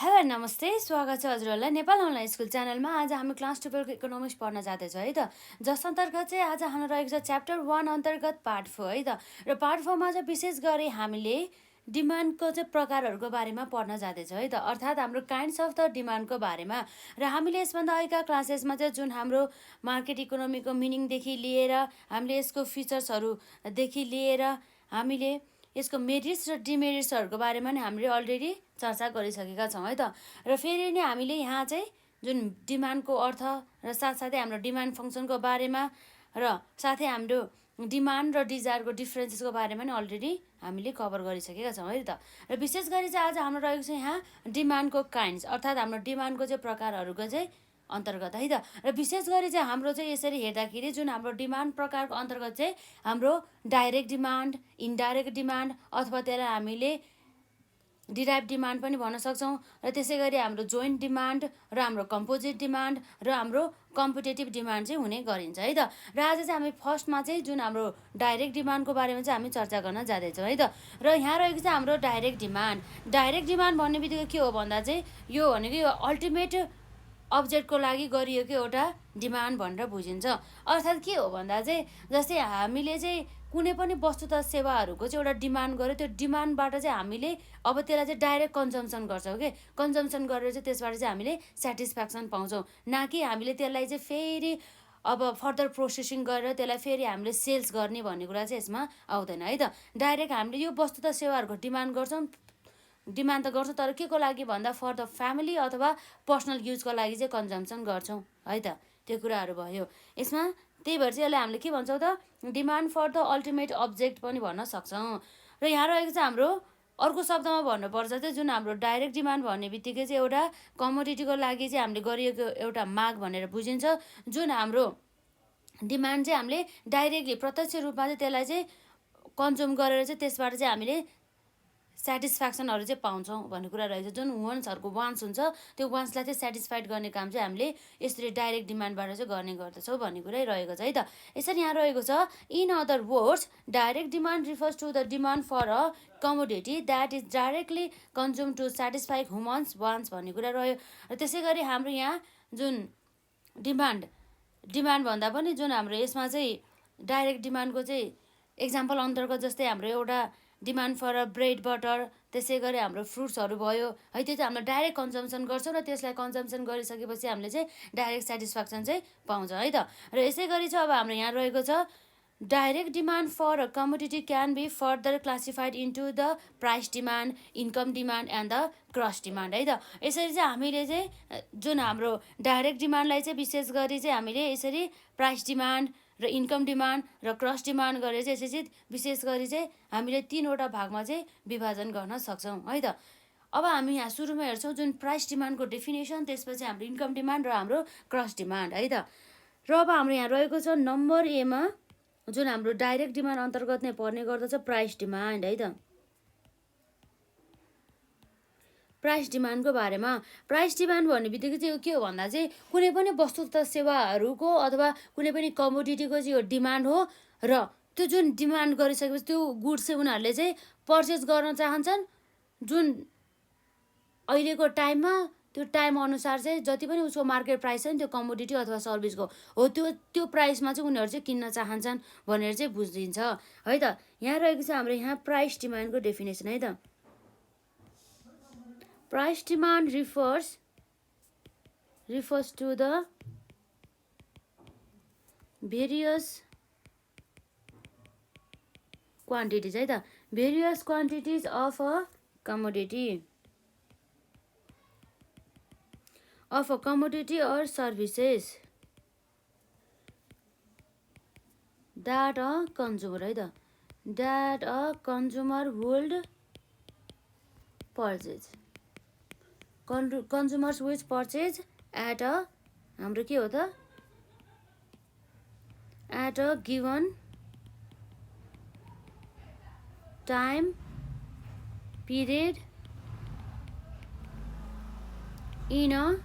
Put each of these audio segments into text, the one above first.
Hello नमस्ते, स्वागत छ हजुरहरूलाई नेपाल अनलाइन स्कुल च्यानलमा। आज हामी क्लास 12 को इकोनोमिक्स पढ्न जाँदैछौँ है त। जस अन्तर्गत चाहिँ आज हाम्रो रहेको छ च्याप्टर 1 अन्तर्गत पार्ट 4 है त। र पार्ट 4 मा चाहिँ विशेष गरी हामीले डिमान्डको चाहिँ प्रकारहरूको बारेमा पढ्न जाँदैछौँ है त। अर्थात् हाम्रो काइन्ड्स अफ द डिमान्डको बारेमा। र हामीले यसभन्दा अगाडिका क्लासेसमा चाहिँ जुन हाम्रो मार्केट इकोनोमीको मिनिङदेखि लिएर हामीले यसको फिचर्सहरूदेखि लिएर हामीले यसको मेरिट्स र डिमेरिट्सहरूको बारेमा नै हामीले अलरेडी चर्चा गरिसकेका छौँ है त। र फेरि नै हामीले यहाँ चाहिँ जुन डिमान्डको अर्थ र साथसाथै हाम्रो डिमान्ड फङ्सनको बारेमा र साथै हाम्रो डिमान्ड र डिजायरको डिफ्रेन्सेसको बारेमा नै अलरेडी हामीले कभर गरिसकेका छौँ है त। र विशेष गरी चाहिँ आज हाम्रो रहेको छ यहाँ डिमान्डको काइन्ड्स अर्थात् हाम्रो डिमान्डको चाहिँ प्रकारहरूको चाहिँ अन्तर्गत है त। र विशेष गरी चाहिँ हाम्रो चाहिँ यसरी हेर्दाखेरि जुन हाम्रो डिमान्ड प्रकारको अन्तर्गत चाहिँ हाम्रो डाइरेक्ट डिमान्ड, इन्डाइरेक्ट डिमान्ड अथवा त्यसलाई हामीले डिराइभ डिमान्ड पनि भन्न सक्छौँ। र त्यसै गरी हाम्रो जोइन्ट डिमान्ड र हाम्रो कम्पोजिट डिमान्ड र हाम्रो कम्पिटेटिभ डिमान्ड चाहिँ हुने गरिन्छ है त। र आज चाहिँ हामी फर्स्टमा चाहिँ जुन हाम्रो डाइरेक्ट डिमान्डको बारेमा चाहिँ हामी चर्चा गर्न जाँदैछौँ है त। र यहाँ रहेको चाहिँ हाम्रो डाइरेक्ट डिमान्ड। डाइरेक्ट डिमान्ड भन्ने बित्तिकै के हो भन्दा चाहिँ यो भनेको यो अल्टिमेट अब्जेक्टको लागि गरिएको एउटा डिमान्ड भनेर बुझिन्छ। अर्थात् के हो भन्दा चाहिँ जस्तै हामीले चाहिँ कुनै पनि वस्तु तथा सेवाहरूको चाहिँ एउटा डिमान्ड गर्यो, त्यो डिमान्डबाट चाहिँ हामीले अब त्यसलाई चाहिँ डाइरेक्ट कन्जम्सन गर्छौँ कि कन्जम्सन गरेर चाहिँ त्यसबाट चाहिँ हामीले सेटिस्फ्याक्सन पाउँछौँ, न कि हामीले त्यसलाई चाहिँ फेरि अब फर्दर प्रोसेसिङ गरेर त्यसलाई फेरि हामीले सेल्स गर्ने भन्ने कुरा चाहिँ यसमा आउँदैन है त। डाइरेक्ट हामीले यो वस्तु तथा सेवाहरूको डिमान्ड त गर्छौँ, तर के को लागि भन्दा फर द फ्यामिली अथवा पर्सनल युजको लागि चाहिँ कन्जम्सन गर्छौँ है त। त्यो कुराहरू भयो यसमा। त्यही भएर चाहिँ यसलाई हामीले के भन्छौँ त, demand for the ultimate object पनि भन्न सक्छौँ। र यहाँ रहेको चाहिँ हाम्रो अर्को शब्दमा भन्नुपर्छ चाहिँ जुन हाम्रो डाइरेक्ट डिमान्ड भन्ने बित्तिकै चाहिँ एउटा कमोडिटीको लागि चाहिँ हामीले गरिएको एउटा माग भनेर बुझिन्छ। जुन हाम्रो डिमान्ड चाहिँ हामीले डाइरेक्टली प्रत्यक्ष रूपमा चाहिँ त्यसलाई चाहिँ कन्ज्युम गरेर चाहिँ त्यसबाट चाहिँ हामीले सेटिस्फ्याक्सनहरू चाहिँ पाउँछौँ भन्ने कुरा रहेछ। जुन वान्सहरूको वान्स हुन्छ त्यो वान्सलाई चाहिँ सेटिस्फाइड गर्ने काम चाहिँ हामीले यसरी डाइरेक्ट डिमान्डबाट चाहिँ गर्ने गर्दछौँ भन्ने कुरै रहेको छ है त। यसरी यहाँ रहेको छ, in other words direct demand refers to the demand for a commodity that is directly consume to satisfy humans wants भन्ने कुरा रह्यो। र त्यसै गरी हाम्रो यहाँ जुन डिमान्ड भन्दा पनि जुन हाम्रो यसमा चाहिँ डाइरेक्ट डिमान्डको चाहिँ एक्जाम्पल अन्तर्गत जस्तै हाम्रो एउटा demand for a bread butter, त्यसै गरी हाम्रो फ्रुट्सहरू भयो है, त्यो चाहिँ हामीले डाइरेक्ट कन्जम्सन गर्छौँ र त्यसलाई कन्जम्सन गरिसकेपछि हामीले चाहिँ डाइरेक्ट सेटिस्फ्याक्सन चाहिँ पाउँछ है त। र यसै गरी चाहिँ अब हाम्रो यहाँ रहेको छ, direct demand for a commodity can be further classified into the price demand, income demand and the cross demand है त। यसरी चाहिँ हामीले चाहिँ जुन हाम्रो डाइरेक्ट डिमान्डलाई चाहिँ विशेष गरी चाहिँ हामीले यसरी प्राइस डिमान्ड र इन्कम डिमान्ड र क्रस डिमान्ड गरेर चाहिँ यसरी विशेष गरी चाहिँ हामीले 3वटा भागमा चाहिँ विभाजन गर्न सक्छौँ है त। अब हामी यहाँ सुरुमा हेर्छौँ जुन प्राइस डिमान्डको डेफिनेसन, त्यसपछि हाम्रो इन्कम डिमान्ड र हाम्रो क्रस डिमान्ड है त। र अब हाम्रो यहाँ रहेको छ नम्बर एमा जुन हाम्रो डाइरेक्ट डिमान्ड अन्तर्गत नै पर्ने गर्दछ प्राइस डिमान्ड है त। प्राइस डिमान्डको बारेमा, प्राइस डिमान्ड भन्ने बित्तिकै चाहिँ के हो भन्दा चाहिँ कुनै पनि वस्तु तथा सेवाहरूको अथवा कुनै पनि कमोडिटीको चाहिँ यो डिमान्ड हो। र त्यो जुन डिमान्ड गरिसकेपछि त्यो गुड्स चाहिँ उनीहरूले चाहिँ पर्चेस गर्न चाहन्छन्। जुन अहिलेको टाइममा त्यो टाइम अनुसार चाहिँ जति पनि उसको मार्केट प्राइस छ नि त्यो कमोडिटी अथवा सर्भिसको हो, त्यो प्राइसमा चाहिँ उनीहरू चाहिँ किन्न चाहन्छन् भनेर चाहिँ बुझिन्छ है त। यहाँ रहेको छ हाम्रो यहाँ प्राइस डिमान्डको डेफिनेसन है त। Price demand refers to the various quantities है त, various quantities of a commodity or services that a consumer है त, that a consumer would purchase. Consumers which purchase at a हाम्रो के हो त, at a given time period in a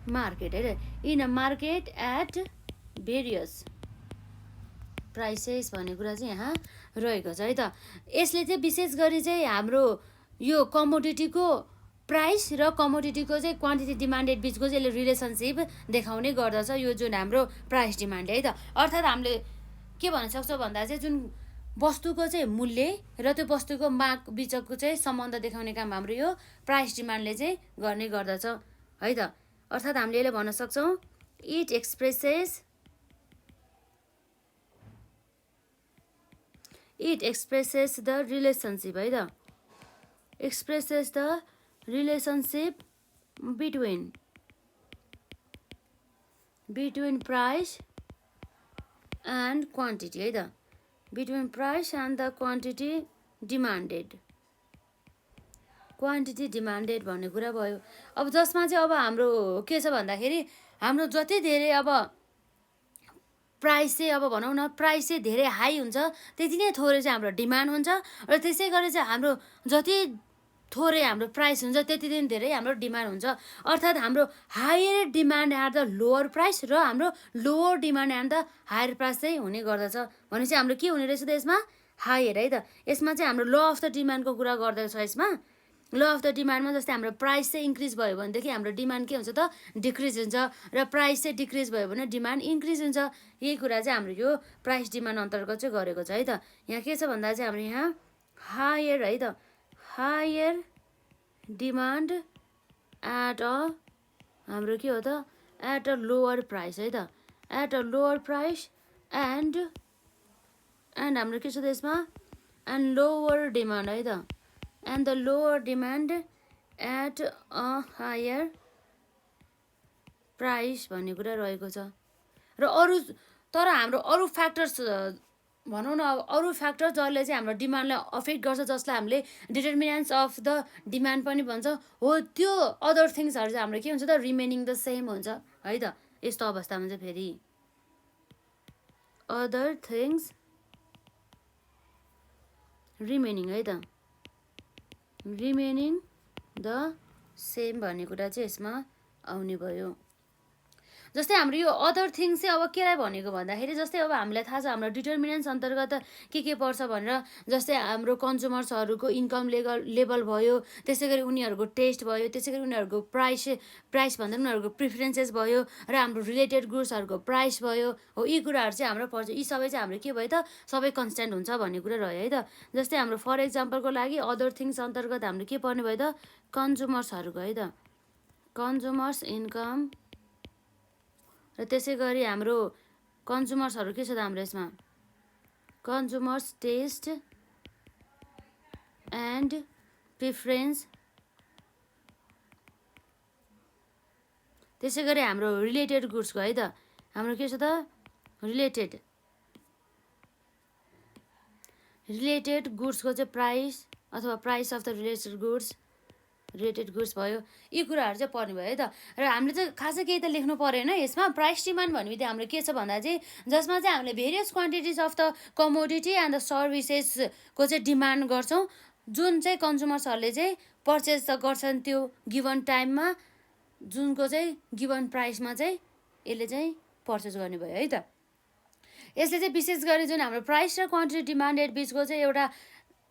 market है त, in a market at various prices भन्ने कुरा चाहिँ यहाँ रहेको छ है त। यसले चाहिँ विशेष गरी चाहिँ हाम्रो यो कमोडिटीको प्राइस र कमोडिटीको चाहिँ क्वान्टिटी डिमान्डेड बिचको चाहिँ यसले रिलेसनसिप देखाउने गर्दछ यो जुन हाम्रो प्राइस डिमान्ड है त। अर्थात् हामीले के भन्न सक्छौँ भन्दा चाहिँ जुन वस्तुको चाहिँ मूल्य र त्यो वस्तुको माग बिचको चाहिँ सम्बन्ध देखाउने काम हाम्रो यो प्राइस डिमान्डले चाहिँ गर्ने गर्दछ है त। अर्थात् हामीले यसले भन्न सक्छौँ इट एक्सप्रेसेस द रिलेसनसिप है त, expresses the relationship between price and quantity है त, between price and the quantity demanded भन्ने कुरा भयो। अब जसमा चाहिँ अब हाम्रो के छ भन्दाखेरि हाम्रो जति धेरै अब प्राइस चाहिँ अब भनौँ न प्राइस चाहिँ धेरै हाई हुन्छ त्यति नै थोरै चाहिँ हाम्रो डिमान्ड हुन्छ र त्यसै गरी चाहिँ हाम्रो जति थोरै हाम्रो प्राइस हुन्छ त्यति नै धेरै हाम्रो डिमान्ड हुन्छ। अर्थात् हाम्रो higher demand at the lower price र हाम्रो lower demand at the higher price चाहिँ हुने गर्दछ। भनेपछि हाम्रो के हुने रहेछ त यसमा हायर है त। यसमा चाहिँ हाम्रो ल अफ द डिमान्डको कुरा गर्दैछ यसमा। ल अफ द डिमान्डमा जस्तै हाम्रो प्राइस चाहिँ इन्क्रिज भयो भनेदेखि हाम्रो डिमान्ड के हुन्छ त डिक्रिज हुन्छ र प्राइस चाहिँ डिक्रिज भयो भने डिमान्ड इन्क्रिज हुन्छ। यही कुरा चाहिँ हाम्रो यो प्राइस डिमान्ड अन्तर्गत चाहिँ गरेको छ है त। यहाँ के छ भन्दा चाहिँ हाम्रो यहाँ हायर है त, हायर डिमान्ड एट अ हाम्रो के हो त एट अ लोवर प्राइस है त, at a lower price and हाम्रो के छ त यसमा एन्ड लोवर डिमान्ड है त, and the lower demand at a higher price भन्ने कुरा रहेको छ। र अरू तर हाम्रो अरू फ्याक्टर्स भनौँ न अरू फ्याक्टर जसले चाहिँ हाम्रो डिमान्डलाई अफेक्ट गर्छ जसलाई हामीले डिटर्मिनेन्ट्स अफ द डिमान्ड पनि भन्छ हो, त्यो अदर थिङ्सहरू चाहिँ हाम्रो के हुन्छ त रिमेनिङ द सेम हुन्छ है त। यस्तो अवस्थामा चाहिँ फेरि अदर थिङ्स रिमेनिङ है त, रिमेनिङ द सेम भन्ने कुरा चाहिँ यसमा आउने भयो। जस्तै हाम्रो यो अदर थिङ्स चाहिँ अब केलाई भनेको भन्दाखेरि जस्तै अब हामीलाई थाहा छ हाम्रो डिटर्मिनेन्ट्स अन्तर्गत के पर्छ भनेर, जस्तै हाम्रो कन्ज्युमर्सहरूको इन्कम लेभल भयो, त्यसै गरी उनीहरूको टेस्ट भयो, त्यसै गरी उनीहरूको प्राइस भन्दा पनि उनीहरूको प्रिफरेन्सेस भयो र हाम्रो रिलेटेड गुड्सहरूको प्राइस भयो हो। यी कुराहरू चाहिँ हाम्रो पर्छ, यी सबै चाहिँ हाम्रो के भयो त सबै कन्सटेन्ट हुन्छ भन्ने कुरा रह्यो है त। जस्तै हाम्रो फर इक्जाम्पलको लागि अदर थिङ्स अन्तर्गत हाम्रो के पर्ने भयो त कन्ज्युमर्सहरूको है त, कन्ज्युमर्स इन्कम र त्यसै गरी हाम्रो कन्ज्युमर्सहरू के छ त हाम्रो यसमा कन्ज्युमर्स टेस्ट एन्ड प्रिफरेन्स, त्यसै गरी हाम्रो रिलेटेड गुड्सको है त हाम्रो के छ त रिलेटेड गुड्सको चाहिँ प्राइस अथवा price of the related goods भयो। यी कुराहरू चाहिँ पर्ने भयो है त। र हामीले चाहिँ खासै केही त लेख्नु परेन यसमा। प्राइस डिमान्ड भन्ने बित्तिकै हाम्रो के छ भन्दा चाहिँ जसमा चाहिँ हामीले various quantities of the commodity and the सर्भिसेसको चाहिँ डिमान्ड गर्छौँ, जुन चाहिँ कन्ज्युमर्सहरूले चाहिँ पर्चेस त गर्छन् त्यो गिभन टाइममा, जुनको चाहिँ गिभन प्राइसमा चाहिँ यसले चाहिँ पर्चेस गर्ने भयो है त। यसले चाहिँ विशेष गरी जुन हाम्रो प्राइस र क्वान्टिटी डिमान्डेड बिचको चाहिँ एउटा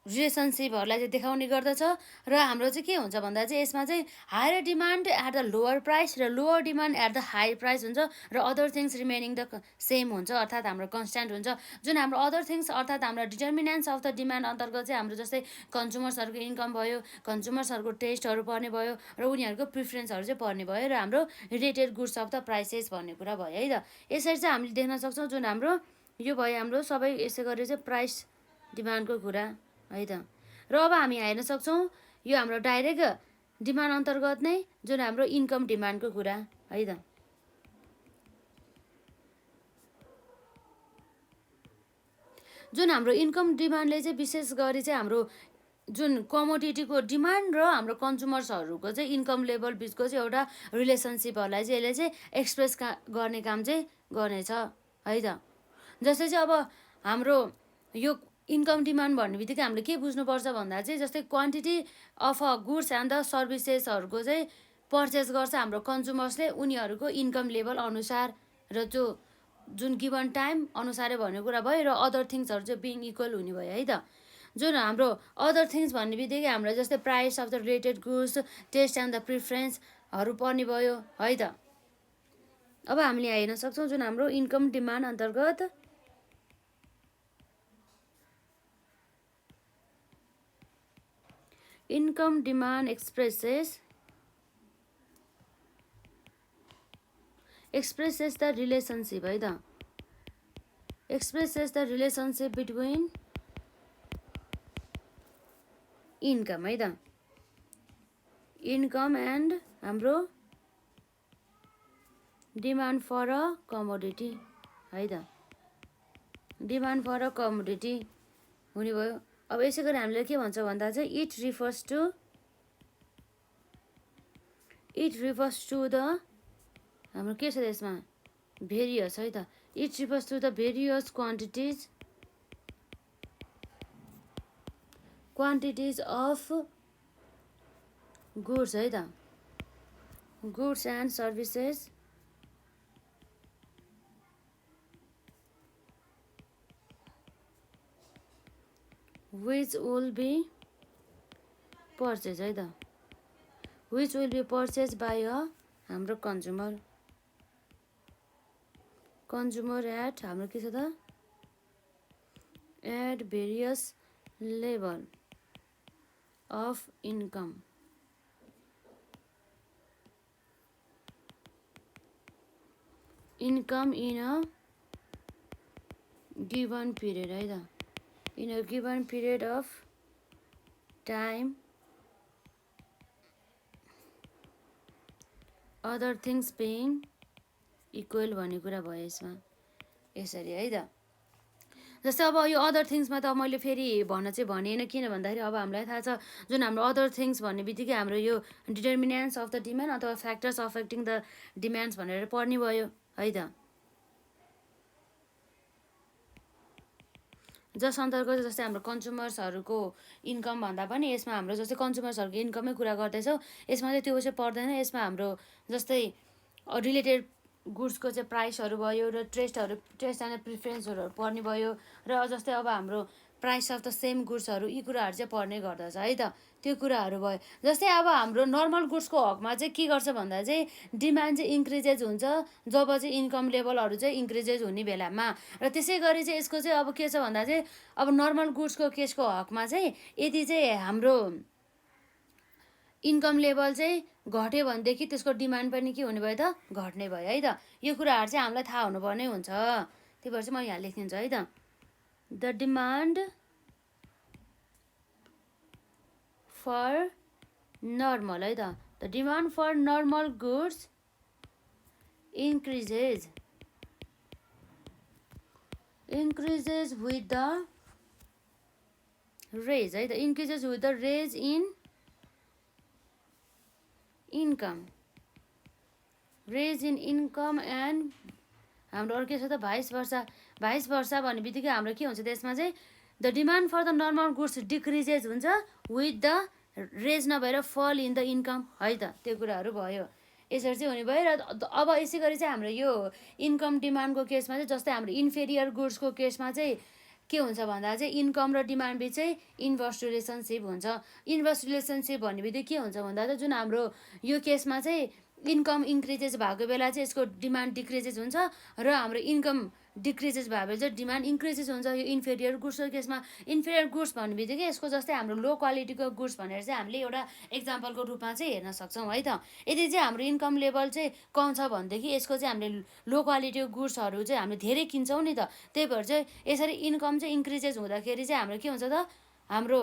रिलेसनसिपहरूलाई चाहिँ देखाउने गर्दछ। र हाम्रो चाहिँ के हुन्छ भन्दा चाहिँ यसमा चाहिँ higher demand at the lower price र lower demand at the high price हुन्छ र other things remaining the same हुन्छ, अर्थात् हाम्रो कन्सट्यान्ट हुन्छ। जुन हाम्रो अदर थिङ्स अर्थात् हाम्रो डिटर्मिनेन्ट्स अफ द डिमान्ड अन्तर्गत चाहिँ हाम्रो जस्तै कन्ज्युमर्सहरूको इन्कम भयो, कन्ज्युमर्सहरूको टेस्टहरू पर्ने भयो र उनीहरूको प्रिफरेन्सहरू चाहिँ पर्ने भयो र हाम्रो related goods of the prices भन्ने कुरा भयो है त। यसरी चाहिँ हामीले देख्न सक्छौँ जुन हाम्रो यो भयो हाम्रो सबै यसै गरी चाहिँ प्राइस डिमान्डको कुरा है त। र अब हामी हेर्न सक्छौँ यो हाम्रो डाइरेक्ट डिमान्ड अन्तर्गत नै जुन हाम्रो इन्कम डिमान्डको कुरा है त। जुन हाम्रो इन्कम डिमान्डले चाहिँ विशेष गरी चाहिँ हाम्रो जुन कमोडिटीको डिमान्ड र हाम्रो कन्ज्युमर्सहरूको चाहिँ इन्कम लेभल बिचको चाहिँ एउटा रिलेसनसिपहरूलाई चाहिँ यसले चाहिँ एक्सप्रेस गर्ने काम चाहिँ गर्नेछ है त। जस्तै चाहिँ अब हाम्रो यो इन्कम डिमान्ड भन्ने बित्तिकै हामीले के बुझ्नुपर्छ भन्दा चाहिँ जस्तै quantity of a goods and the सर्भिसेसहरूको चाहिँ पर्चेस गर्छ हाम्रो कन्ज्युमर्सले उनीहरूको इन्कम लेभल अनुसार र जुन गिभन टाइम अनुसारै भन्ने कुरा भयो र अदर थिङ्सहरू चाहिँ बिङ इक्वल हुने भयो है त। जुन हाम्रो अदर थिङ्स भन्ने बित्तिकै हाम्रो जस्तै price of the related goods, taste and the प्रिफरेन्सहरू पर्ने भयो है त। अब हामीले यहाँ हेर्न सक्छौँ जुन हाम्रो इन्कम डिमान्ड अन्तर्गत income demand expresses the relationship है त, expresses the relationship between income है त, इन्कम एन्ड हाम्रो डिमान्ड फर अ कमोडिटी है त, डिमान्ड फर अ कमोडिटी हुने भयो। अब यसै गरी हामीले के भन्छ भन्दा चाहिँ इट रिफर्स टु द हाम्रो के छ त्यसमा भेरियस है त, it refers to the various quantities of goods है त, goods and services which will be purchased है त, which will be purchased by a हाम्रो कन्ज्युमर एट हाम्रो के छ त at various level of income in a given period है त, in a given period of time, other things being equal भन्ने कुरा भयो यसमा यसरी है त। जस्तै अब यो अदर थिङ्समा त मैले फेरि भन्न चाहिँ भनेन, किन भन्दाखेरि अब हामीलाई थाहा छ जुन हाम्रो अदर थिङ्स भन्ने बित्तिकै हाम्रो यो डिटर्मिनेन्ट्स अफ द डिमान्ड अथवा फ्याक्टर्स अफेक्टिङ द डिमान्ड्स भनेर पर्ने भयो है त। जस अन्तर्गत जस्तै हाम्रो कन्ज्युमर्सहरूको इन्कम भन्दा पनि यसमा हाम्रो जस्तै कन्ज्युमर्सहरूको इन्कमै कुरा गर्दैछौँ, यसमा चाहिँ त्यो चाहिँ पर्दैन। यसमा हाम्रो जस्तै रिलेटेड गुड्सको चाहिँ प्राइसहरू भयो र टेस्ट एन्ड प्रिफरेन्सहरू पर्ने भयो, र जस्तै अब हाम्रो प्राइस अफ द सेम गुड्सहरू यी कुराहरू चाहिँ पर्ने गर्दछ है त, त्यो कुराहरू भयो। जस्तै अब हाम्रो नर्मल गुड्सको हकमा चाहिँ के गर्छ भन्दा चाहिँ डिमान्ड चाहिँ इन्क्रिजेज हुन्छ जब चाहिँ इन्कम लेभलहरू चाहिँ इन्क्रिजेज हुने बेलामा, र त्यसै गरी चाहिँ यसको चाहिँ अब के छ भन्दा चाहिँ अब नर्मल गुड्सको केसको हकमा चाहिँ यदि चाहिँ हाम्रो इन्कम लेभल चाहिँ घट्यो भनेदेखि त्यसको डिमान्ड पनि के हुने भयो त घट्ने भयो है त। यो कुराहरू चाहिँ हामीलाई थाहा हुनुपर्ने हुन्छ, त्यही भएर चाहिँ म यहाँ लेखिदिन्छु है त। द डिमान्ड फर नर्मल है त, the demand for normal goods increases with the raise है त, increases with the raise in income, raise in income and हाम्रो अर्को के छ त भाइस वर्सा भन्ने बित्तिकै हाम्रो के हुन्छ त्यसमा चाहिँ the demand for the normal goods decreases हुन्छ विथ द रेज नभएर फल इन द इन्कम है त, त्यो कुराहरू भयो। यसरी चाहिँ हुने भयो। र अब यसै गरी चाहिँ हाम्रो यो इन्कम डिमान्डको केसमा चाहिँ जस्तै हाम्रो इन्फेरियर गुड्सको केसमा चाहिँ के हुन्छ भन्दा चाहिँ इन्कम र डिमान्ड बिच चाहिँ इन्भर्स रिलेसनसिप हुन्छ। इन्भर्स रिलेसनसिप भन्ने बित्तिकै के हुन्छ भन्दा चाहिँ जुन हाम्रो यो केसमा चाहिँ इन्कम इन्क्रिजेस भएको बेला चाहिँ यसको डिमान्ड डिक्रिजेस हुन्छ, र हाम्रो इन्कम डिक्रिजेस भयो भने चाहिँ डिमान्ड इन्क्रिजेस हुन्छ। यो इन्फेरियर गुड्सको केसमा इन्फेरियर गुड्स भन्ने बित्तिकै यसको जस्तै हाम्रो लो क्वालिटीको गुड्स भनेर चाहिँ हामीले एउटा एक्जाम्पलको रूपमा चाहिँ हेर्न सक्छौँ है त। यदि चाहिँ हाम्रो इन्कम लेभल चाहिँ कम छ भनेदेखि यसको चाहिँ हामीले लो क्वालिटीको गुड्सहरू चाहिँ हामीले धेरै किन्छौँ नि त, त्यही भएर चाहिँ यसरी इन्कम चाहिँ इन्क्रिजेस हुँदाखेरि चाहिँ हाम्रो के हुन्छ त हाम्रो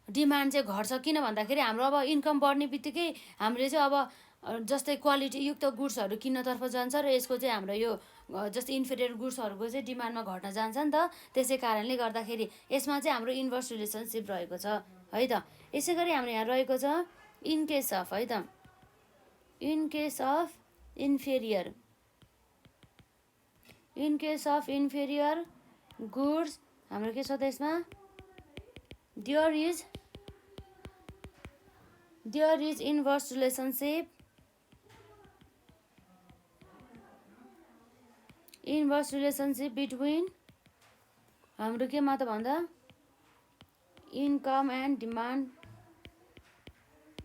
डिमान्ड चाहिँ घट्छ। किन भन्दाखेरि हाम्रो अब इन्कम बढ्ने बित्तिकै हामीले चाहिँ अब जस्तै क्वालिटीयुक्त गुड्सहरू किन्नतर्फ जान्छ, र यसको चाहिँ हाम्रो यो जस्तै इन्फेरियर गुड्सहरूको चाहिँ डिमान्डमा घट्न जान्छ नि त। त्यसै कारणले गर्दाखेरि यसमा चाहिँ हाम्रो इन्भर्स रिलेसनसिप रहेको छ है त। यसै गरी हाम्रो यहाँ रहेको छ इन केस अफ है त, in case of inferior goods हाम्रो के छ त यसमा there is inverse relationship between हाम्रो केमा त भन्दा इन्कम एन्ड डिमान्ड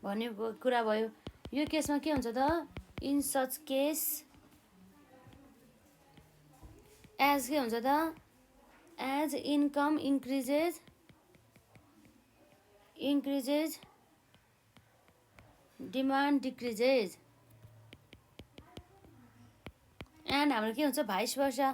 भन्ने कुरा भयो। यो केसमा के हुन्छ त इन सच केस एज के हुन्छ त as income increases demand decreases and हाम्रो के हुन्छ भाइस वर्षा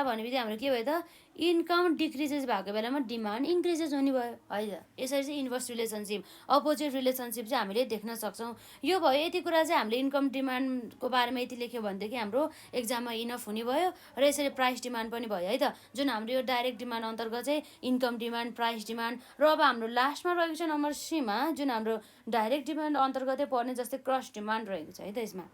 भनेपछि हाम्रो के भयो त इन्कम डिक्रिजेस भएको बेलामा डिमान्ड इन्क्रिजेस हुने भयो है त। यसरी चाहिँ इन्भर्स रिलेसनसिप अपोजिट रिलेसनसिप चाहिँ हामीले देख्न सक्छौँ। यो भयो यति कुरा चाहिँ हामीले इन्कम डिमान्डको बारेमा यति लेख्यो भनेदेखि हाम्रो एक्जाममा इनफ हुने भयो र यसरी प्राइस डिमान्ड पनि भयो है त, जुन हाम्रो यो डाइरेक्ट डिमान्ड अन्तर्गत चाहिँ इन्कम डिमान्ड प्राइस डिमान्ड र अब हाम्रो लास्टमा रहेको छ नम्बर सीमा जुन हाम्रो डाइरेक्ट डिमान्ड अन्तर्गतै पर्ने जस्तै क्रस डिमान्ड रहेको छ है त। यसमा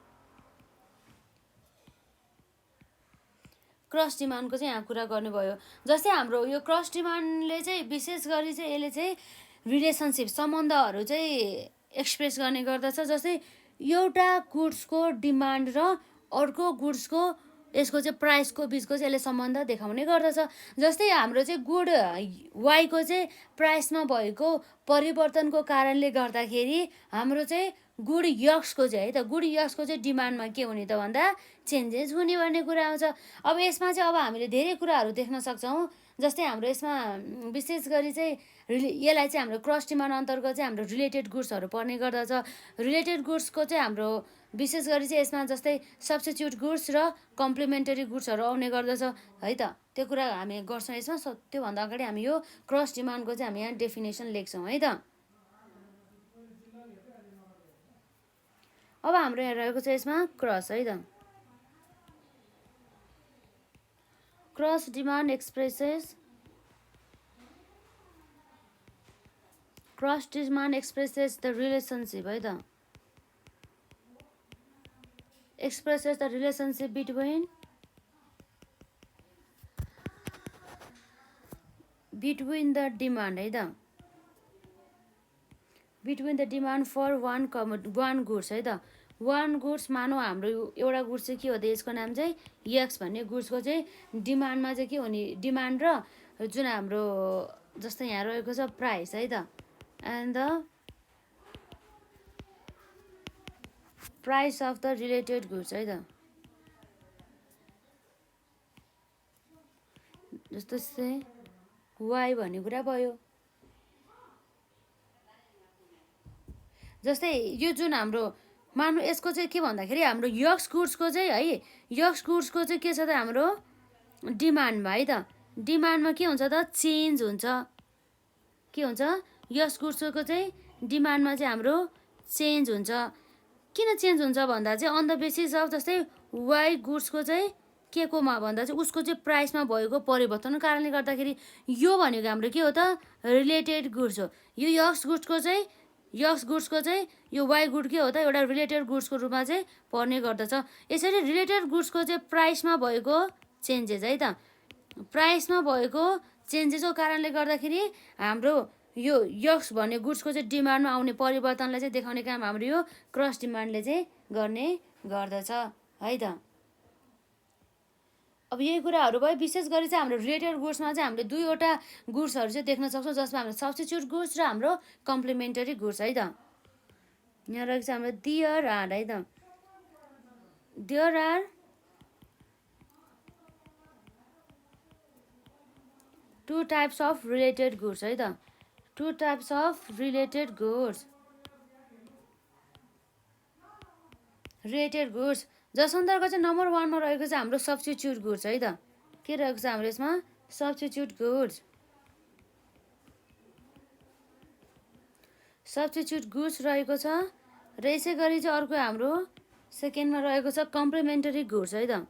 क्रस डिमान्डको चाहिँ यहाँ कुरा गर्नुभयो। जस्तै हाम्रो यो क्रस डिमान्डले चाहिँ विशेष गरी चाहिँ यसले चाहिँ रिलेसनसिप सम्बन्धहरू चाहिँ एक्सप्रेस गर्ने गर्दछ। जस्तै एउटा गुड्सको डिमान्ड र अर्को गुड्सको यसको चाहिँ प्राइसको बिचको चाहिँ यसले सम्बन्ध देखाउने गर्दछ। जस्तै हाम्रो चाहिँ गुड वाईको चाहिँ प्राइसमा भएको परिवर्तनको कारणले गर्दाखेरि हाम्रो चाहिँ गुड यक्सको चाहिँ है त गुड यक्सको चाहिँ डिमान्डमा के हुने त भन्दा चेन्जेस हुने भन्ने कुरा आउँछ। अब यसमा चाहिँ अब हामीले धेरै कुराहरू देख्न सक्छौँ। जस्तै हाम्रो यसमा विशेष गरी चाहिँ यसलाई चाहिँ हाम्रो क्रस डिमान्ड अन्तर्गत चाहिँ हाम्रो रिलेटेड गुड्सहरू पर्ने गर्दछ। रिलेटेड गुड्सको चाहिँ हाम्रो विशेष गरी चाहिँ यसमा जस्तै सब्स्टिट्युट गुड्स र कम्प्लिमेन्टरी गुड्सहरू आउने गर्दछ है त। त्यो कुरा हामी गर्छौँ यसमा। त्योभन्दा अगाडि हामी यो क्रस डिमान्डको चाहिँ हामी यहाँ डेफिनेसन लेख्छौँ है त। अब हाम्रो यहाँ रहेको छ यसमा क्रस है त। Cross demand expresses the relationship है त। Expresses the relationship between the demand है त। Between the demand for one goods है त। वान गुड्स मानौँ हाम्रो एउटा गुड्स चाहिँ के हो त यसको नाम चाहिँ यक्स भन्ने गुड्सको चाहिँ डिमान्डमा चाहिँ के हुने डिमान्ड र जुन हाम्रो जस्तै यहाँ रहेको छ प्राइस है त and the price of the related goods है त। जस्तो चाहिँ वाई भन्ने कुरा भयो। जस्तै यो जुन हाम्रो मानौँ यसको चाहिँ के भन्दाखेरि हाम्रो यक्स गुड्सको चाहिँ है यक्स गुड्सको चाहिँ के छ त हाम्रो डिमान्डमा है त। डिमान्डमा के हुन्छ त चेन्ज हुन्छ। के हुन्छ यक्स गुड्सको चाहिँ डिमान्डमा चाहिँ हाम्रो चेन्ज हुन्छ। किन चेन्ज हुन्छ भन्दा चाहिँ अन द बेसिस अफ जस्तै वाई गुड्सको चाहिँ के कोमा भन्दा चाहिँ उसको चाहिँ प्राइसमा भएको परिवर्तनको कारणले गर्दाखेरि यो भनेको हाम्रो के हो त रिलेटेड गुड्स हो। यो यक्स गुड्सको चाहिँ यो वाई गुड के हो त एउटा रिलेटेड गुड्सको रूपमा चाहिँ पर्ने गर्दछ। यसरी रिलेटेड गुड्सको चाहिँ प्राइसमा भएको चेन्जेस है त। प्राइसमा भएको चेन्जेसको कारणले गर्दाखेरि हाम्रो यो यक्स भन्ने गुड्सको चाहिँ डिमान्डमा आउने परिवर्तनलाई चाहिँ देखाउने काम हाम्रो यो क्रस डिमान्डले चाहिँ गर्ने गर्दछ है त। अब यही कुराहरू भयो। विशेष गरी चाहिँ हाम्रो रिलेटेड गुड्समा चाहिँ हामीले दुईवटा गुड्सहरू चाहिँ देख्न सक्छौँ जसमा हाम्रो सब्स्टिट्युट गुड्स र हाम्रो कम्प्लिमेन्टरी गुड्स है त। यहाँ रहेको छ हाम्रो देयर आर है त। There are two types of related goods है त। Two types of related goods जस अन्तर्गत चाहिँ नम्बर वानमा रहेको छ हाम्रो सब्स्टिट्युट गुड्स है त। के रहेको छ हाम्रो यसमा सब्स्टिट्युट गुड्स रहेको छ र यसै गरी चाहिँ अर्को हाम्रो सेकेन्डमा रहेको छ कम्प्लिमेन्टरी गुड्स है त।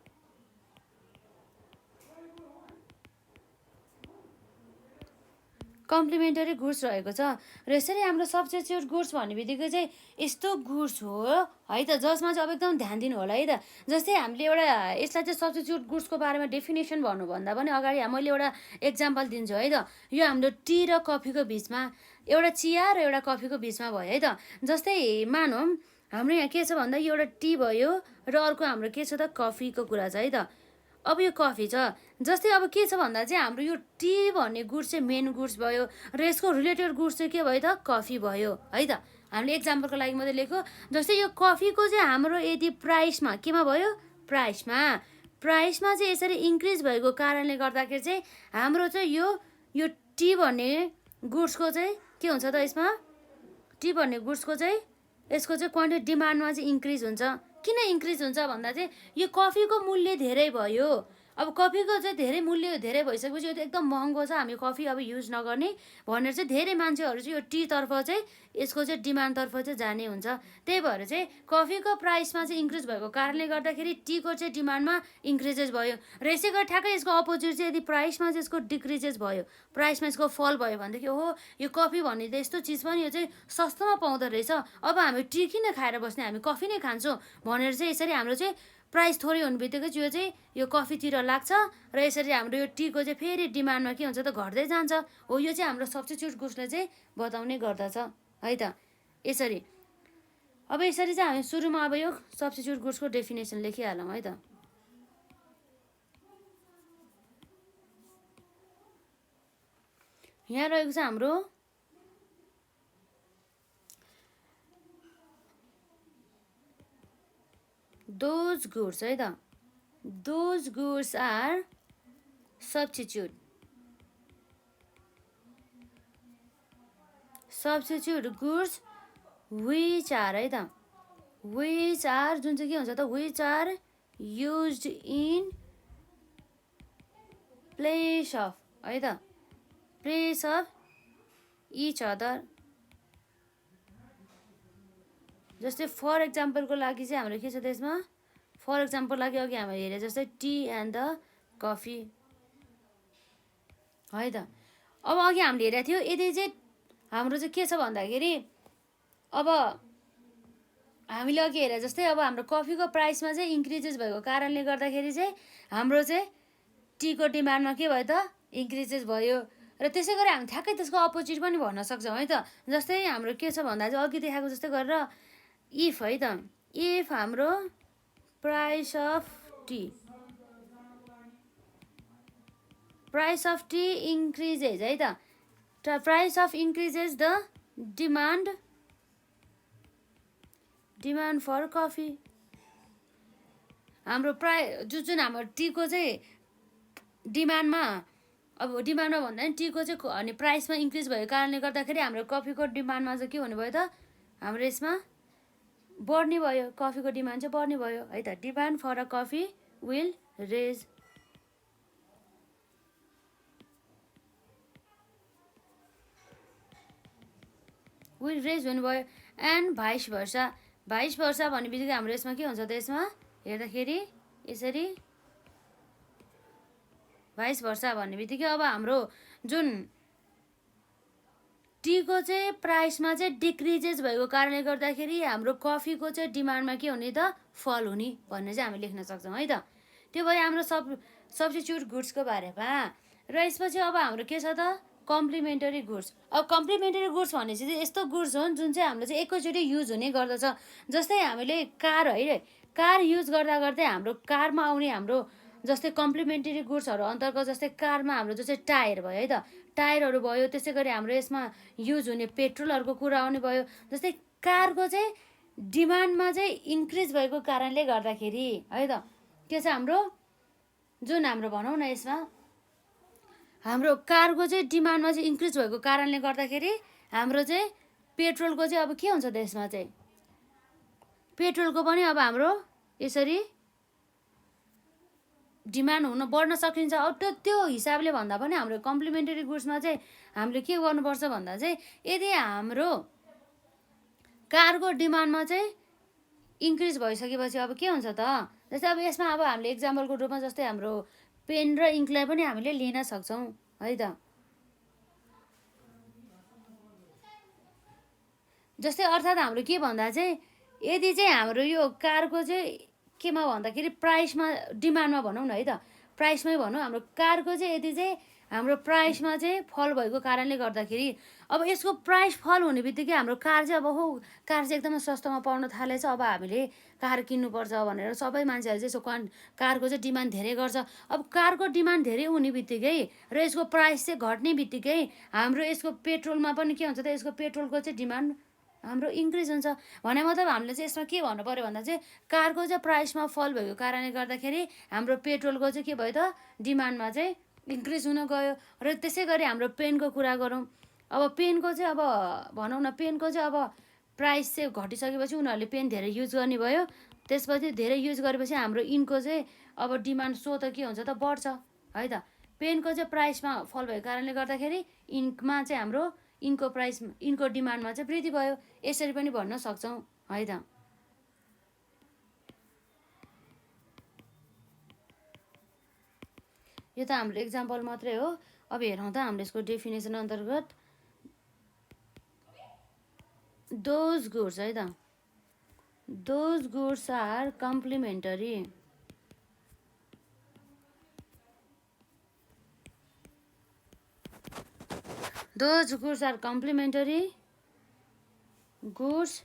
कम्प्लिमेन्टरी गुड्स रहेको छ र यसरी हाम्रो सब्स्टिट्युट गुड्स भन्ने बित्तिकै चाहिँ यस्तो गुड्स हो है त जसमा चाहिँ अब एकदम ध्यान दिनु होला है त। जस्तै हामीले एउटा यसलाई चाहिँ सब्स्टिट्युट गुड्सको बारेमा डेफिनेसन भन्नुभन्दा पनि अगाडि मैले एउटा एक्जाम्पल दिन्छु है त। यो हाम्रो टी र कफीको बिचमा एउटा चिया र एउटा कफीको बिचमा भयो है त। जस्तै मानौँ हाम्रो यहाँ के छ भन्दा यो एउटा टी भयो र अर्को हाम्रो के छ त कफीको कुरा छ है त। अब यो कफी छ, जस्तै अब के छ भन्दा चाहिँ हाम्रो यो टी भन्ने गुड्स चाहिँ मेन गुड्स भयो र यसको रिलेटेड गुड्स चाहिँ के भयो त कफी भयो है त। हामीले एक्जाम्पलको लागि मात्रै लेख्यो। जस्तै यो कफीको चाहिँ हाम्रो यदि प्राइसमा केमा भयो, प्राइसमा चाहिँ यसरी इन्क्रिज भएको कारणले गर्दाखेरि चाहिँ हाम्रो चाहिँ यो टी भन्ने गुड्सको चाहिँ के हुन्छ त, यसमा टी भन्ने गुड्सको चाहिँ यसको चाहिँ क्वान्टिटी डिमान्डमा चाहिँ इन्क्रिज हुन्छ। किन इन्क्रिज हुन्छ भन्दा चाहिँ यो कफीको मूल्य धेरै भयो। अब कफीको चाहिँ धेरै मूल्य धेरै भइसकेपछि यो त एकदम महँगो छ, हामी कफी अब युज नगर्ने भनेर चाहिँ धेरै मान्छेहरू चाहिँ यो टीतर्फ चाहिँ यसको चाहिँ डिमान्डतर्फ चाहिँ जाने हुन्छ। त्यही भएर चाहिँ कफीको प्राइसमा चाहिँ इन्क्रिज भएको कारणले गर्दाखेरि टीको चाहिँ डिमान्डमा इन्क्रिजेस भयो र यसै गरी ठ्याक्कै यसको अपोजिट चाहिँ यदि प्राइसमा चाहिँ यसको डिक्रिजेस भयो, प्राइसमा यसको फल भयो भनेदेखि ओहो यो कफी भन्ने त यस्तो चिज पनि यो चाहिँ सस्तोमा पाउँदो रहेछ, अब हामी टी किन खाएर बस्ने, हामी कफी नै खान्छौँ भनेर चाहिँ यसरी हाम्रो चाहिँ प्राइस थोरै हुने बित्तिकै यो चाहिँ यो कफीतिर लाग्छ र यसरी हाम्रो यो टीको चाहिँ फेरि डिमान्डमा के हुन्छ त घट्दै जान्छ। हो यो चाहिँ हाम्रो सब्स्टिट्युट गुड्सले चाहिँ बताउने गर्दछ है त। यसरी अब यसरी चाहिँ हामी सुरुमा अब यो सब्स्टिट्युट गुड्सको डेफिनेसन लेखिहालौँ है त। यहाँ रहेको छ हाम्रो those goods है त, those goods are substitute goods which are है त, which are जुन चाहिँ के हुन्छ त, which are used in place of है त, place of each other। जस्तै फर एक्जाम्पलको लागि चाहिँ हाम्रो के छ त्यसमा, फर एक्जाम्पल लागि अघि हामीले हेरे जस्तै टी एन्ड द कफी है त। अब अघि हामीले हेरेको थियो यदि चाहिँ हाम्रो चाहिँ के छ भन्दाखेरि अब हामीले अघि हेरे जस्तै अब हाम्रो कफीको प्राइसमा चाहिँ इन्क्रिजेस भएको कारणले गर्दाखेरि चाहिँ हाम्रो चाहिँ टीको डिमान्डमा के भयो त इन्क्रिजेस भयो र त्यसै गरी हामी ठ्याक्कै त्यसको अपोजिट पनि भन्न सक्छौँ है त। जस्तै हाम्रो के छ भन्दा चाहिँ अघि देखाएको जस्तै गरेर इफ है त, इफ हाम्रो प्राइस अफ टी इन्क्रिजेस है त, price of increases the demand for coffee. हाम्रो जुन हाम्रो टीको चाहिँ डिमान्डमा, अब डिमान्डमा भन्दा नि टीको चाहिँ अनि प्राइसमा इन्क्रिज भएको कारणले गर्दाखेरि हाम्रो कफीको डिमान्डमा चाहिँ के हुने भयो त, हाम्रो यसमा बढ्ने भयो, कफीको डिमान्ड चाहिँ बढ्ने भयो है त। Demand for a coffee will rise. हुने भयो एन्ड भाइस भर्सा भन्ने बित्तिकै हाम्रो यसमा के हुन्छ त, यसमा हेर्दाखेरि यसरी भाइस भर्सा भन्ने बित्तिकै अब हाम्रो जुन टीको चाहिँ प्राइसमा चाहिँ डिक्रिजेस भएको कारणले गर्दाखेरि हाम्रो कफीको चाहिँ डिमान्डमा के हुने त फल हुने भन्ने चाहिँ हामी लेख्न सक्छौँ है त। त्यो भयो हाम्रो सब्स्टिट्युट गुड्सको बारेमा। र यसपछि अब हाम्रो के छ त कम्प्लिमेन्टरी गुड्स। अब कम्प्लिमेन्टरी गुड्स भनेपछि चाहिँ यस्तो गुड्स हुन् जुन चाहिँ हाम्रो चाहिँ एकैचोटि युज हुने गर्दछ। जस्तै हामीले कार युज गर्दा गर्दै हाम्रो कारमा आउने हाम्रो जस्तै कम्प्लिमेन्टरी गुड्सहरू अन्तर्गत जस्तै कारमा हाम्रो जस्तै टायर भयो है त, टायरहरू भयो, त्यसै गरी हाम्रो यसमा युज हुने पेट्रोलहरूको कुरा आउने भयो। जस्तै कारको चाहिँ डिमान्डमा चाहिँ इन्क्रिज भएको कारणले गर्दाखेरि है त के छ हाम्रो जुन हाम्रो भनौँ न यसमा हाम्रो कारको चाहिँ डिमान्डमा चाहिँ इन्क्रिज भएको कारणले गर्दाखेरि हाम्रो चाहिँ पेट्रोलको चाहिँ अब के हुन्छ त यसमा चाहिँ पेट्रोलको पनि अब हाम्रो यसरी डिमान्ड हुन बढ्न सकिन्छ। अब त्यो हिसाबले भन्दा पनि हाम्रो कम्प्लिमेन्टरी गुड्समा चाहिँ हामीले के गर्नुपर्छ भन्दा चाहिँ यदि हाम्रो कारको डिमान्डमा चाहिँ इन्क्रिज भइसकेपछि अब के हुन्छ त, जस्तै अब यसमा अब हामीले एक्जाम्पलको रूपमा जस्तै हाम्रो पेन र इङ्कलाई पनि हामीले लिन सक्छौँ है त। जस्तै अर्थात् हाम्रो के भन्दा चाहिँ यदि चाहिँ हाम्रो यो कारको चाहिँ केमा भन्दाखेरि प्राइसमा डिमान्डमा भनौँ न है त, प्राइसमै भनौँ, हाम्रो कारको चाहिँ यदि चाहिँ हाम्रो प्राइसमा चाहिँ फल भएको कारणले गर्दाखेरि अब यसको प्राइस फल हुने बित्तिकै हाम्रो कार चाहिँ अब कार चाहिँ एकदमै सस्तोमा पाउन थालेछ, अब हामीले कार किन्नुपर्छ भनेर सबै मान्छेहरूले चाहिँ यसो कारको चाहिँ डिमान्ड धेरै गर्छ। अब कारको डिमान्ड धेरै हुने बित्तिकै र यसको प्राइस चाहिँ घट्ने बित्तिकै हाम्रो यसको पेट्रोलमा पनि के हुन्छ त, यसको पेट्रोलको चाहिँ डिमान्ड हाम्रो इन्क्रिज हुन्छ। भने मतलब हामीले चाहिँ यसमा के भन्नु पऱ्यो भन्दा चाहिँ कारको चाहिँ प्राइसमा फल भएको कारणले गर्दाखेरि हाम्रो पेट्रोलको चाहिँ के भयो त, डिमान्डमा चाहिँ इन्क्रिज हुन गयो। र त्यसै गरी हाम्रो पेनको कुरा गरौँ, अब पेनको चाहिँ अब भनौँ न, पेनको चाहिँ अब प्राइस चाहिँ घटिसकेपछि उनीहरूले पेन धेरै युज गर्ने भयो। त्यसपछि धेरै युज गरेपछि हाम्रो इन्कको चाहिँ अब डिमान्ड सो त के हुन्छ त, बढ्छ है त। पेनको चाहिँ प्राइसमा फल भएको कारणले गर्दाखेरि इन्कमा चाहिँ हाम्रो इन्कको डिमान्डमा चाहिँ वृद्धि भयो, यसरी पनि भन्न सक्छौँ है त। यो त हाम्रो एक्जाम्पल मात्रै हो। अब हेरौँ त हाम्रो यसको डेफिनेसन अन्तर्गत दोज गुड्स है त, those goods are complementary. Those goods are complementary goods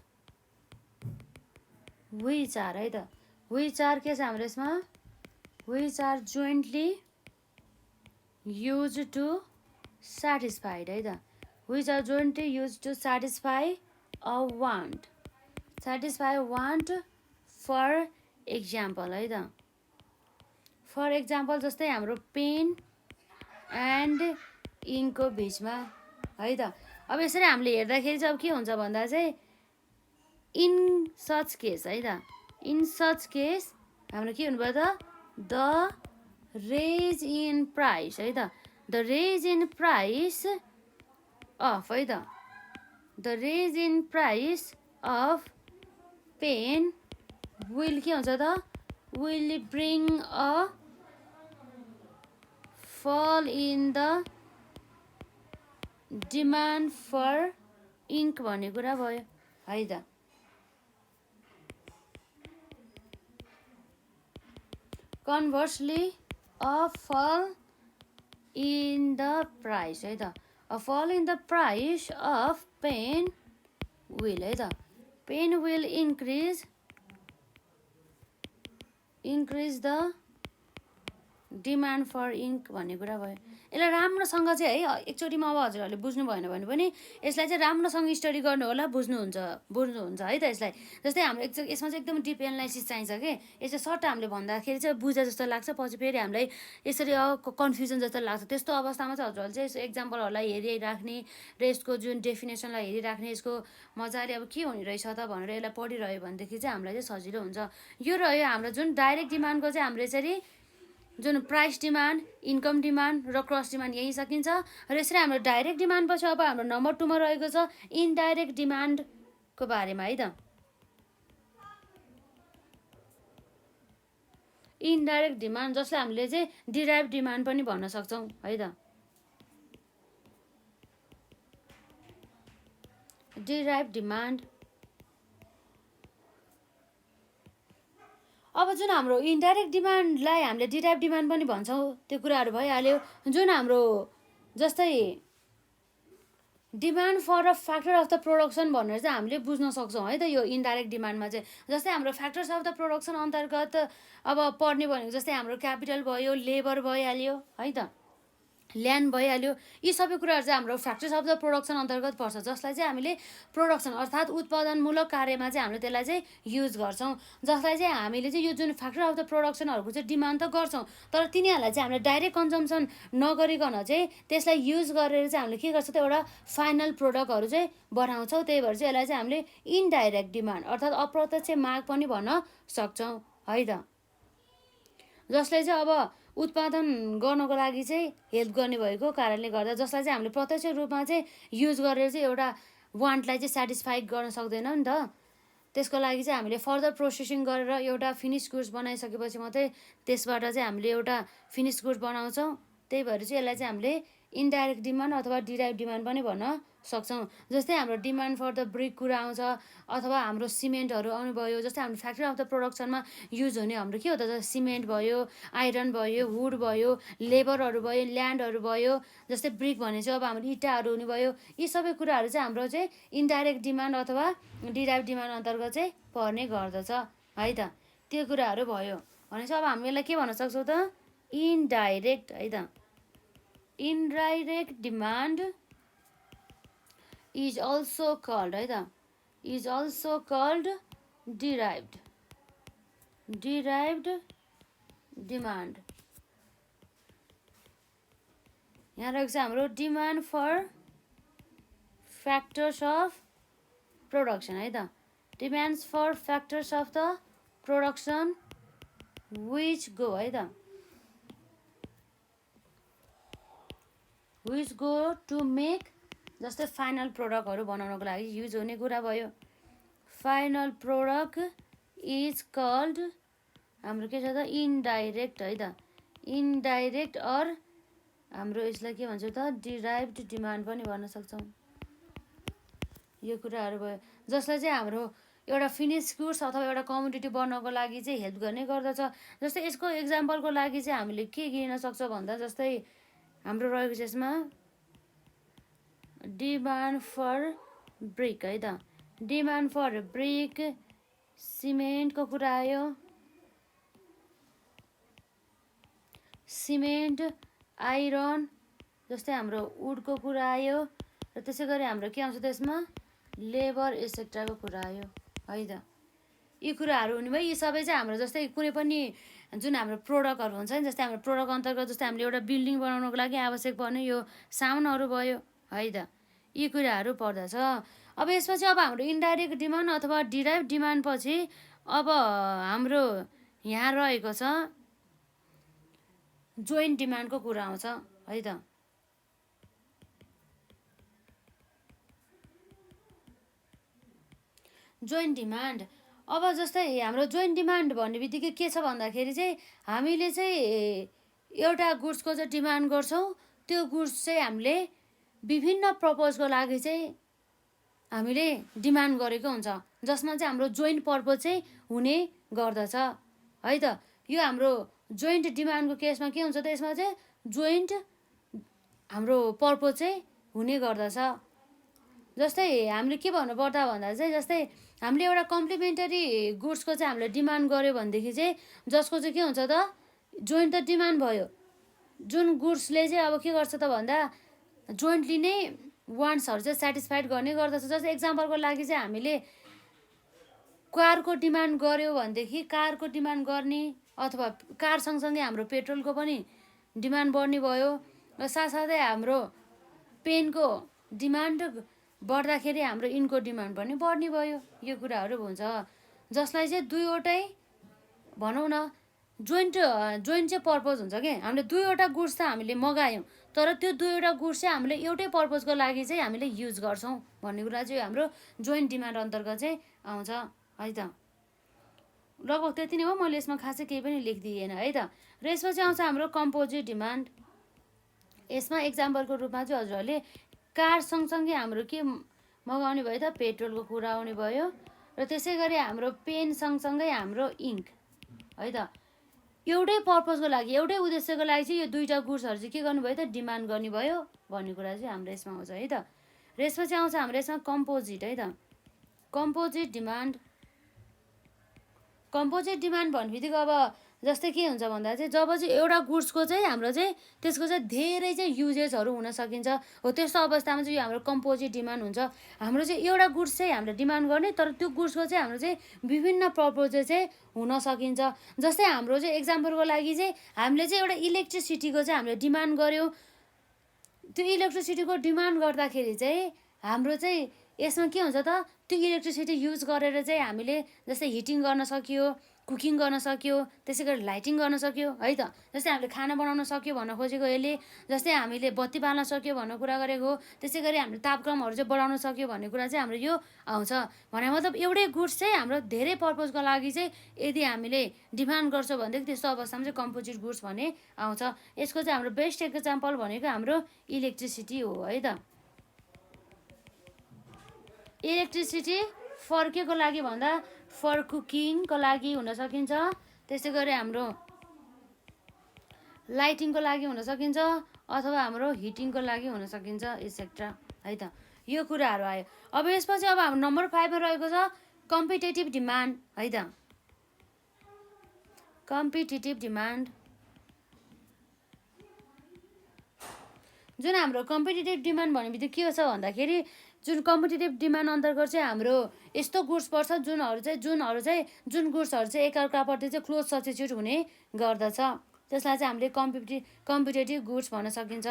which are है त, विच आर के छ हाम्रो यसमा, which are jointly use to satisfied है त, which are jointly use to satisfy a want, satisfy want. For example है त, फर एक्जाम्पल जस्तै हाम्रो पेन एन्ड इङ्कको बिचमा है त। अब यसरी हामीले हेर्दाखेरि चाहिँ अब के हुन्छ भन्दा चाहिँ इन सच केस है त, इन सच केस हाम्रो के हुनुभयो त, द रेज इन प्राइस है त, the rise in price of है त, the rise in price of pen will के हुन्छ त, will bring a fall in the demand for ink भन्ने कुरा भयो है त। Conversely, a fall in the price है त, a fall in the price of pen will है त, pen will increase the demand for ink भन्ने कुरा भयो। यसलाई राम्रोसँग चाहिँ है एकचोटिमा अब हजुरहरूले बुझ्नु भएन भने पनि यसलाई चाहिँ राम्रोसँग स्टडी गर्नु होला, बुझ्नुहुन्छ है त यसलाई। जस्तै हाम्रो यसमा चाहिँ एकदम डिप एनालाइसिस चाहिन्छ कि, यसो सर्ट हामीले भन्दाखेरि चाहिँ बुझे जस्तो लाग्छ, पछि फेरि हामीलाई यसरी कन्फ्युजन जस्तो लाग्छ। त्यस्तो अवस्थामा चाहिँ हजुरहरूले चाहिँ यसो एक्जाम्पलहरूलाई हेरिराख्ने र यसको जुन डेफिनेसनलाई हेरिराख्ने, यसको मजाले अब के हुने रहेछ त भनेर यसलाई पढिरह्यो भनेदेखि चाहिँ हामीलाई चाहिँ सजिलो हुन्छ। यो रह्यो हाम्रो जुन डाइरेक्ट डिमान्डको चाहिँ हाम्रो यसरी जुन प्राइस डिमान्ड, इन्कम डिमान्ड र क्रस डिमान्ड यही सकिन्छ। र यसरी हाम्रो डाइरेक्ट डिमान्ड पछि अब हाम्रो नम्बर 2मा रहेको छ इनडाइरेक्ट डिमान्डको बारेमा है त। इनडाइरेक्ट डिमान्ड जसलाई हामीले चाहिँ डिराइभ डिमान्ड पनि भन्न सक्छौँ है त, डिराइभ डिमान्ड। अब जुन हाम्रो इन्डाइरेक्ट डिमान्डलाई हामीले डिराइभ डिमान्ड पनि भन्छौँ, त्यो कुराहरू भइहाल्यो। जुन हाम्रो जस्तै demand for a factor of the production भनेर चाहिँ हामीले बुझ्न सक्छौँ है त यो इन्डाइरेक्ट डिमान्डमा चाहिँ। जस्तै हाम्रो फ्याक्टर्स अफ द प्रोडक्सन अन्तर्गत अब पढ्ने भनेको जस्तै हाम्रो क्यापिटल भयो, लेबर भइहाल्यो है त, ल्यान्ड भइहाल्यो। यी सबै कुराहरू चाहिँ हाम्रो फ्याक्टर्स अफ द प्रोडक्सन अन्तर्गत पर्छ, जसलाई चाहिँ हामीले प्रोडक्सन अर्थात् उत्पादनमूलक कार्यमा चाहिँ हामीले त्यसलाई चाहिँ युज गर्छौँ। जसलाई चाहिँ हामीले चाहिँ यो जुन फ्याक्टर अफ द प्रोडक्सनहरूको चाहिँ डिमान्ड त गर्छौँ, तर तिनीहरूलाई चाहिँ हामीले डाइरेक्ट कन्जम्सन नगरिकन चाहिँ त्यसलाई युज गरेर चाहिँ हामीले के गर्छौँ त, एउटा फाइनल प्रोडक्टहरू चाहिँ बनाउँछौँ। त्यही भएर चाहिँ यसलाई चाहिँ हामीले इनडाइरेक्ट डिमान्ड अर्थात् अप्रत्यक्ष माग पनि भन्न सक्छौँ है त, जसले चाहिँ अब उत्पादन गर्नको लागि चाहिँ हेल्प गर्ने भएको कारणले गर्दा, जसलाई चाहिँ हामीले प्रत्यक्ष रूपमा चाहिँ युज गरेर चाहिँ एउटा वान्टलाई चाहिँ सेटिस्फाई गर्न सक्दैनौँ नि त। त्यसको लागि चाहिँ हामीले फर्दर प्रोसेसिङ गरेर एउटा फिनिस गुड्स बनाइसकेपछि मात्रै त्यसबाट चाहिँ हामीले एउटा फिनिस गुड्स बनाउँछौँ। त्यही भएर चाहिँ यसलाई चाहिँ हामीले इन्डाइरेक्ट डिमान्ड अथवा डिराइभ डिमान्ड पनि भन्न सक्छौँ। जस्तै हाम्रो डिमान्ड फर द ब्रिक कुरा आउँछ, अथवा हाम्रो सिमेन्टहरू आउनुभयो। जस्तै हाम्रो फ्याक्ट्री अफ द प्रोडक्सनमा युज हुने हाम्रो के हो त, सिमेन्ट भयो, आइरन भयो, वुड भयो, लेबरहरू भयो, ल्यान्डहरू भयो। जस्तै ब्रिक भने चाहिँ अब हाम्रो इँटाहरू हुने भयो। यी सबै कुराहरू चाहिँ हाम्रो चाहिँ इन्डाइरेक्ट डिमान्ड अथवा डिराइभ डिमान्ड अन्तर्गत चाहिँ पर्ने गर्दछ है त। त्यो कुराहरू भयो भने चाहिँ अब हामी यसलाई के भन्न सक्छौँ त, इन्डाइरेक्ट है त। Indirect demand is also called है त, is also called derived demand. यहाँ रहेको छ हाम्रो demand for factors of production है त। Demands for factors of the production which go है त, विच गो टु मेक। जस्तै फाइनल प्रोडक्टहरू बनाउनको लागि युज हुने कुरा भयो। फाइनल प्रोडक्ट इज कल्ड हाम्रो के छ त, इन्डाइरेक्ट है त। इन्डाइरेक्ट अर हाम्रो यसलाई के भन्छ त, डिराइभ्ड डिमान्ड पनि भन्न सक्छौँ। यो कुराहरू भयो जसलाई चाहिँ हाम्रो एउटा फिनिस गुड्स अथवा एउटा कमोडिटी बन्नको लागि चाहिँ हेल्प गर्ने गर्दछ। जस्तै यसको इक्जाम्पलको लागि चाहिँ हामीले के गिर्न सक्छौँ भन्दा, जस्तै हाम्रो रहेको छ यसमा डिमान्ड फर ब्रिक है त। डिमान्ड फर ब्रिक, सिमेन्टको कुरा आयो, सिमेन्ट, आइरन, जस्तै हाम्रो वुडको कुरा आयो, र त्यसै गरी हाम्रो के आउँछ त्यसमा, लेबर एसेट्राको कुरा आयो है त। यी कुराहरू हुने भयो। यी सबै चाहिँ हाम्रो जस्तै कुनै पनि जुन हाम्रो प्रोडक्टहरू हुन्छ नि, जस्तै हाम्रो प्रोडक्ट अन्तर्गत जस्तै हामीले एउटा बिल्डिङ बनाउनको लागि आवश्यक पर्ने यो सामानहरू भयो है त। यी कुराहरू पर्दछ। अब यसमा चाहिँ अब हाम्रो इन्डाइरेक्ट डिमान्ड अथवा डिराइभ डिमान्ड पछि अब हाम्रो यहाँ रहेको छ जोइन्ट डिमान्डको कुरा आउँछ है त। जोइन्ट डिमान्ड, अब जस्तै हाम्रो जोइन्ट डिमान्ड भन्ने बित्तिकै के छ भन्दाखेरि चाहिँ हामीले चाहिँ एउटा गुड्सको चाहिँ डिमान्ड गर्छौँ। त्यो गुड्स चाहिँ हामीले विभिन्न पर्पजको लागि चाहिँ हामीले डिमान्ड गरेको हुन्छ, जसमा चाहिँ हाम्रो जोइन्ट पर्पज चाहिँ हुने गर्दछ है त। यो हाम्रो जोइन्ट डिमान्डको केसमा के हुन्छ त, यसमा चाहिँ जोइन्ट हाम्रो पर्पज चाहिँ हुने गर्दछ। जस्तै हामीले के भन्नु पर्दा भन्दा चाहिँ, जस्तै हामीले एउटा कम्प्लिमेन्टरी गुड्सको चाहिँ हामीले डिमान्ड गऱ्यो भनेदेखि चाहिँ जसको चाहिँ के हुन्छ त, जोइन्ट त डिमान्ड भयो। जुन गुड्सले चाहिँ अब के गर्छ त भन्दा जोइन्टली नै वान्ट्सहरू चाहिँ सेटिस्फाइड गर्ने गर्दछ। जस्तै एक्जाम्पलको लागि चाहिँ हामीले कारको डिमान्ड गऱ्यो भनेदेखि कारको डिमान्ड गर्ने, अथवा कार सँगसँगै हाम्रो पेट्रोलको पनि डिमान्ड बढ्ने भयो। र साथसाथै हाम्रो पेनको डिमान्ड बढ्दाखेरि हाम्रो इनको डिमान्ड पनि बढ्ने भयो। यो कुराहरू हुन्छ जसलाई चाहिँ दुईवटै भनौँ न जोइन्ट चाहिँ पर्पज हुन्छ कि हामीले दुईवटा गुड्स त हामीले मगायौँ, तर त्यो दुईवटा गुड्स चाहिँ हामीले एउटै पर्पजको लागि चाहिँ हामीले युज गर्छौँ भन्ने कुरा चाहिँ हाम्रो जोइन्ट डिमान्ड अन्तर्गत चाहिँ आउँछ है त। लगभग त्यति नै हो, मैले यसमा खासै केही पनि लेखिदिएन है त। र यसमा चाहिँ आउँछ हाम्रो कम्पोजिट डिमान्ड। यसमा एक्जाम्पलको रूपमा चाहिँ हजुरहरूले कार सँगसँगै हाम्रो के मगाउने भयो त, पेट्रोलको कुरा आउने भयो। र त्यसै गरी हाम्रो पेन सँगसँगै हाम्रो इङ्क है त। एउटै पर्पजको लागि एउटै उद्देश्यको लागि चाहिँ यो दुईवटा गुड्सहरू चाहिँ के गर्नुभयो त, डिमान्ड गर्ने भयो भन्ने कुरा चाहिँ हाम्रो यसमा आउँछ है त। र यसमा चाहिँ आउँछ हाम्रो यसमा कम्पोजिट है त। कम्पोजिट डिमान्ड, कम्पोजिट डिमान्ड भन्ने बित्तिकै अब जस्तै के हुन्छ भन्दा चाहिँ जब चाहिँ एउटा गुड्सको चाहिँ हाम्रो चाहिँ त्यसको चाहिँ धेरै चाहिँ युजेसहरू हुन सकिन्छ हो, त्यस्तो अवस्थामा चाहिँ यो हाम्रो कम्पोजिट डिमान्ड हुन्छ। हाम्रो चाहिँ एउटा गुड्स चाहिँ हामीले डिमान्ड गर्ने, तर त्यो गुड्सको चाहिँ हाम्रो चाहिँ विभिन्न पर्पज चाहिँ हुन सकिन्छ। जस्तै हाम्रो चाहिँ एक्जाम्पलको लागि चाहिँ हामीले चाहिँ एउटा इलेक्ट्रिसिटीको चाहिँ हामीले डिमान्ड गऱ्यौँ। त्यो इलेक्ट्रिसिटीको डिमान्ड गर्दाखेरि चाहिँ हाम्रो चाहिँ यसमा के हुन्छ त, त्यो इलेक्ट्रिसिटी युज गरेर चाहिँ हामीले जस्तै हिटिङ गर्न सकियो, कुकिङ गर्न सक्यो, त्यसै गरी लाइटिङ गर्न सक्यो है त। जस्तै हामीले खाना बनाउन सक्यो भन्न खोजेको यसले, जस्तै हामीले बत्ती बाल्न सक्यो भन्ने कुरा गरेको हो। त्यसै गरी हामीले तापक्रमहरू चाहिँ बढाउन सक्यो भन्ने कुरा चाहिँ हाम्रो यो आउँछ। भने मतलब एउटै गुड्स चाहिँ हाम्रो धेरै पर्पजको लागि चाहिँ यदि हामीले डिमान्ड गर्छौँ भनेदेखि त्यस्तो अवस्थामा चाहिँ कम्पोजिट गुड्स भन्ने आउँछ। यसको चाहिँ हाम्रो बेस्ट एक्जाम्पल भनेको हाम्रो इलेक्ट्रिसिटी हो है त। इलेक्ट्रिसिटी फर के को लागि भन्दा फर कुकिङको लागि हुन सकिन्छ, त्यसै गरी हाम्रो लाइटिङको लागि हुन सकिन्छ, अथवा हाम्रो हिटिङको लागि हुन सकिन्छ एक्सेट्रा है त। यो कुराहरू आयो। अब यसपछि अब हाम्रो नम्बर 5 मा रहेको छ कम्पिटेटिभ डिमान्ड है त। कम्पिटेटिभ डिमान्ड, जुन हाम्रो कम्पिटेटिभ डिमान्ड भनेपछि के छ भन्दाखेरि जुन कम्पिटेटिभ डिमान्ड अन्तर्गत चाहिँ हाम्रो यस्तो गुड्स पर्छ जुन गुड्सहरू चाहिँ एकअर्काप्रति चाहिँ क्लोज सब्स्टिट्युट हुने गर्दछ, त्यसलाई चाहिँ हामीले कम्पिटेटिभ गुड्स भन्न सकिन्छ।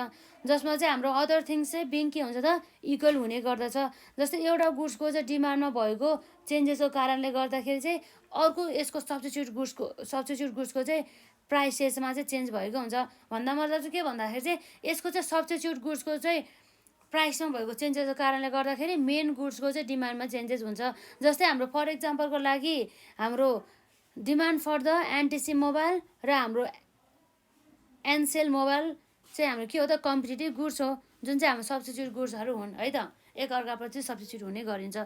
जसमा चाहिँ हाम्रो अदर थिङ्स चाहिँ बिङ के हुन्छ त इक्वल हुने गर्दछ। जस्तै एउटा गुड्सको चाहिँ डिमान्डमा भएको चेन्जेसको कारणले गर्दाखेरि चाहिँ अर्को यसको सब्स्टिट्युट गुड्सको चाहिँ प्राइसेसमा चाहिँ चेन्ज भएको हुन्छ। भन्दा मतलब चाहिँ के भन्दाखेरि चाहिँ यसको चाहिँ सब्स्टिट्युट गुड्सको चाहिँ प्राइसमा भएको चेन्जेसको कारणले गर्दाखेरि मेन गुड्सको चाहिँ डिमान्डमा चेन्जेस हुन्छ। जस्तै हाम्रो फर इक्जाम्पलको लागि हाम्रो demand for the NTC mobile र हाम्रो एनसेल मोबाइल चाहिँ हाम्रो के हो त कम्पिटेटिभ गुड्स हो, जुन चाहिँ हाम्रो सब्स्टिट्युट गुड्सहरू हुन् है त, एकअर्काप्रति सब्स्टिट्युट हुने गरिन्छ।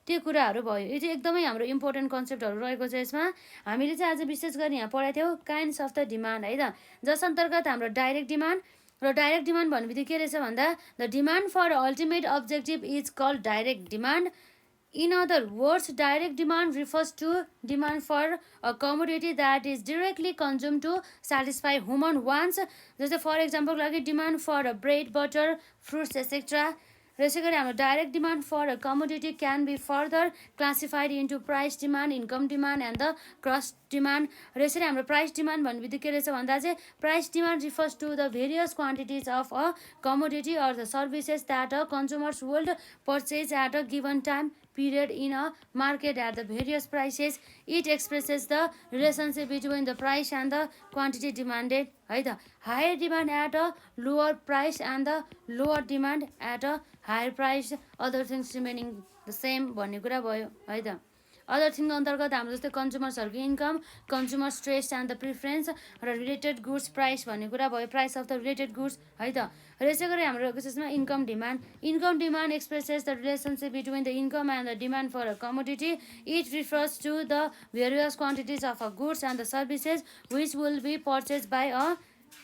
त्यो कुराहरू भयो। यो चाहिँ एकदमै हाम्रो इम्पोर्टेन्ट कन्सेप्टहरू रहेको छ। यसमा हामीले चाहिँ आज विशेष गरी यहाँ पढाएको थियौँ काइन्ड्स अफ द डिमान्ड है त, जस अन्तर्गत हाम्रो डाइरेक्ट डिमान्ड र डाइरेक्ट डिमान्ड भनेपछि के रहेछ भन्दा the demand for ultimate objective is called direct demand. In other words, direct demand refers to demand for a commodity that is directly consumed to satisfy human wants. जस्तै for इक्जाम्पलको लागि demand for bread, butter, fruits etcetera. र यसै गरी हाम्रो direct demand for a commodity can be further classified into price demand, income demand and the cross demand. र यसरी हाम्रो प्राइस डिमान्ड भन्ने बित्तिकै के रहेछ भन्दा चाहिँ price demand refers to the various quantities of a commodity or the services that a consumers would purchase at a given time period in a market at the various prices. It expresses the relationship between the price and the quantity demanded है त। higher demand at a lower price and the lower demand at a higher price, other things remaining the same भन्ने कुरा भयो है त। Other thing अन्तर्गत हाम्रो जस्तै कन्ज्युमर्सहरूको income, consumer taste and the preference र रिलेटेड गुड्स प्राइस भन्ने कुरा भयो, price of the related goods है त। र यसै गरी हाम्रो विशेषमा income demand expresses the relationship between the income and the demand for a commodity. It refers to the various quantities of a goods and the services which will be purchase by a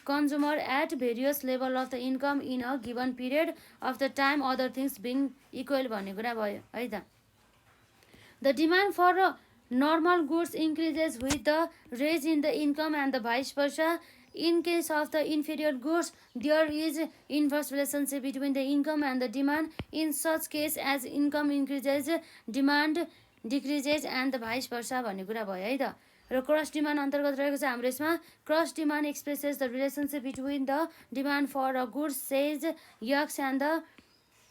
consumer at various level of the income in a given period of the time, other things being equal भन्ने कुरा भयो है त। The demand for normal goods increases with the rise in the income and the vice versa. In case of the inferior goods, there is inverse relationship between the income and the demand. In such case, as income increases, demand decreases and the vice versa भन्ने कुरा भयो है त। र cross demand अन्तर्गत रहेको छ हाम्रो यसमा cross demand expresses the relationship between the demand for a goods says X and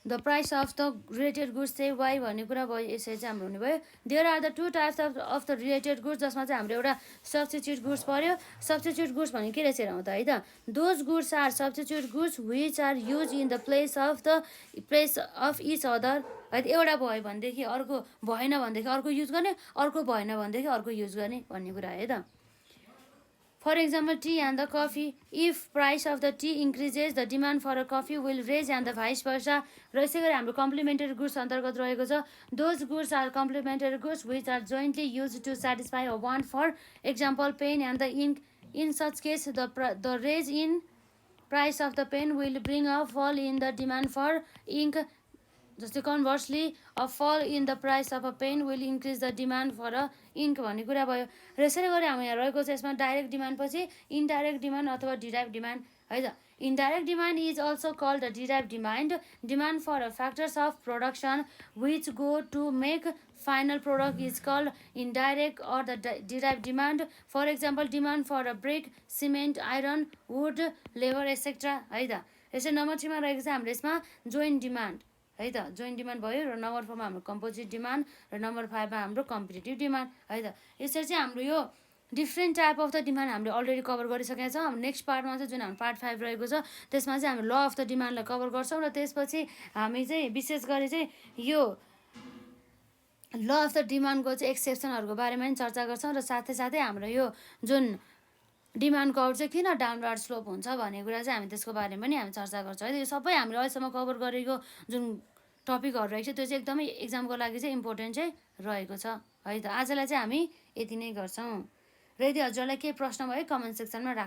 the price of the related goods चाहिँ वाइ भन्ने कुरा भयो। यसरी चाहिँ हाम्रो हुने भयो। There are the two types of the related goods, जसमा चाहिँ हाम्रो एउटा सब्स्टिट्युट गुड्स पर्यो। सब्स्टिट्युट गुड्स भने के रहेछ हेरौँ त है त। Those goods are substitute goods which are use in the place of each other है त। एउटा भयो भनेदेखि अर्को भएन भनेदेखि अर्को युज गर्ने, अर्को भएन भनेदेखि अर्को युज गर्ने भन्ने कुरा है त। For example, tea and the coffee. If price of the tea increases, the demand for a coffee will raise and the vice versa. र यसै गरी हाम्रो कम्प्लिमेन्टरी गुड्स अन्तर्गत रहेको छ those goods are complementary goods which are jointly used to satisfy a want, for example pen and the ink. In such case, the raise in price of the pen will bring a fall in the demand for ink. जस्तै conversely a fall in the price of a pen will increase the demand for a ink भन्ने कुरा भयो। र यसरी गरी हाम्रो यहाँ रहेको छ यसमा डाइरेक्ट डिमान्ड पछि इन्डाइरेक्ट डिमान्ड अथवा डिराइभ डिमान्ड है त। Indirect demand is also called the derive demand for a factors of production which go to make final product is called indirect or the derive demand. For example demand for a brick, cement, iron, wood, labour etcetera है त। यसरी number 3 मा रहेको छ हाम्रो यसमा joint demand है त। जोइन्ट डिमान्ड भयो। र नम्बर 4 मा हाम्रो कम्पोजिट डिमान्ड र नम्बर 5 मा हाम्रो कम्पिटेटिभ डिमान्ड है त। यसरी चाहिँ हाम्रो यो different type of the demand हामीले अलरेडी कभर गरिसकेका छौँ। हाम्रो नेक्स्ट पार्टमा चाहिँ जुन हाम्रो पार्ट 5 रहेको छ त्यसमा चाहिँ हामी ल अफ द डिमान्डलाई कभर गर्छौँ र त्यसपछि हामी चाहिँ विशेष गरी चाहिँ यो ल अफ द डिमान्डको चाहिँ एक्सेप्सनहरूको बारेमा पनि चर्चा गर्छौँ र साथै साथै हाम्रो यो जुन डिमान्ड कर्भ चाहिँ किन डाउनवार्ड स्लोप हुन्छ भन्ने कुरा चाहिँ हामी त्यसको बारेमा पनि हामी चर्चा गर्छौँ है। यो सबै हामीले अहिलेसम्म कभर गरेको जुन टपिकहरू रहेको छ त्यो चाहिँ एकदमै एक्जामको लागि चाहिँ इम्पोर्टेन्ट चाहिँ रहेको छ है त। आजलाई चाहिँ हामी यति नै गर्छौँ र यदि हजुरलाई केही प्रश्न भयो कमेन्ट सेक्सनमा